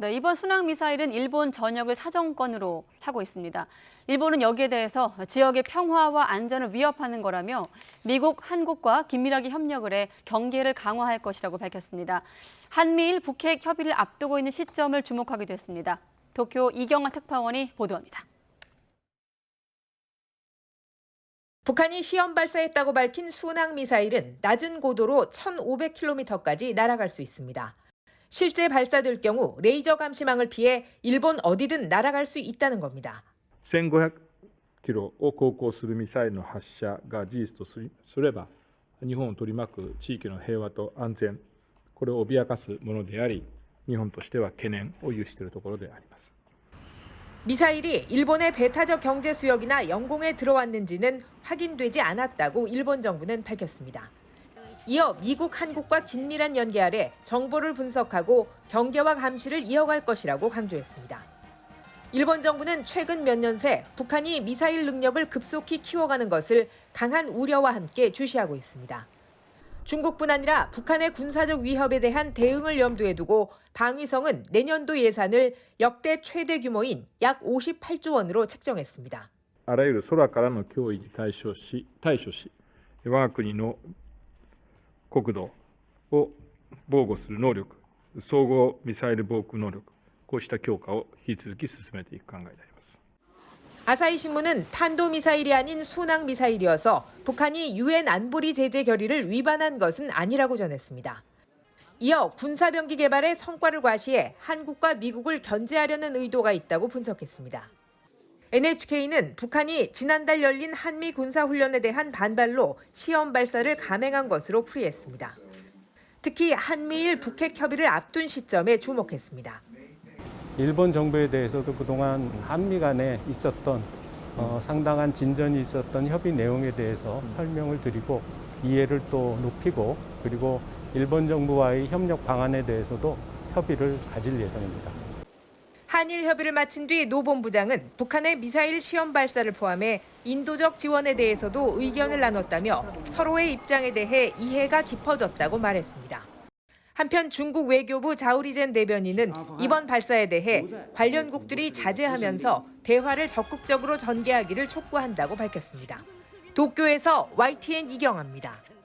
네, 이번 순항 미사일은 일본 전역을 사정권으로 하고 있습니다. 일본은 여기에 대해서 지역의 평화와 안전을 위협하는 거라며 미국, 한국과 긴밀하게 협력을 해 경계를 강화할 것이라고 밝혔습니다. 한미일 북핵 협의를 앞두고 있는 시점을 주목하기도 했습니다. 도쿄 이경아 특파원이 보도합니다. 북한이 시험 발사했다고 밝힌 순항 미사일은 낮은 고도로 1,500km까지 날아갈 수 있습니다. 실제 발사될 경우 레이저 감시망을 피해 일본 어디든 날아갈 수 있다는 겁니다. 1500キロを航行するミサイルの発射が事実とすれば、日本を取り巻く地域の平和と安全、これを脅かすものであり、日本としては懸念を有しているところであります。 미사일이 일본의 배타적 경제 수역이나 영공에 들어왔는지는 확인되지 않았다고 일본 정부는 밝혔습니다. 이어 미국, 한국과 긴밀한 연계 아래 정보를 분석하고 경계와 감시를 이어갈 것이라고 강조했습니다. 일본 정부는 최근 몇 년 새 북한이 미사일 능력을 급속히 키워가는 것을 강한 우려와 함께 주시하고 있습니다. 중국뿐 아니라 북한의 군사적 위협에 대한 대응을 염두에 두고 방위성은 내년도 예산을 역대 최대 규모인 약 58조 원으로 책정했습니다. あらゆる空からの脅威に対処し、我が国の国土を防護する能力、総合ミサイル防空能力、こうした強化を引き続き進めていく考えであります。 아사히 신문은 탄도미사일이 아닌 순항미사일이어서 북한이 유엔 안보리 제재 결의를 위반한 것은 아니라고 전했습니다. 이어 군사병기 개발의 성과를 과시해 한국과 미국을 견제하려는 의도가 있다고 분석했습니다. NHK는 북한이 지난달 열린 한미 군사훈련에 대한 반발로 시험 발사를 감행한 것으로 풀이했습니다. 특히 한미일 북핵 협의를 앞둔 시점에 주목했습니다. 일본 정부에 대해서도 그동안 한미 간에 있었던 상당한 진전이 있었던 협의 내용에 대해서 설명을 드리고 이해를 또 높이고 그리고 일본 정부와의 협력 방안에 대해서도 협의를 가질 예정입니다. 한일 협의를 마친 뒤 노 본부장은 북한의 미사일 시험 발사를 포함해 인도적 지원에 대해서도 의견을 나눴다며 서로의 입장에 대해 이해가 깊어졌다고 말했습니다. 한편 중국 외교부 자오리젠 대변인은 이번 발사에 대해 관련국들이 자제하면서 대화를 적극적으로 전개하기를 촉구한다고 밝혔습니다. 도쿄에서 YTN 이경아입니다.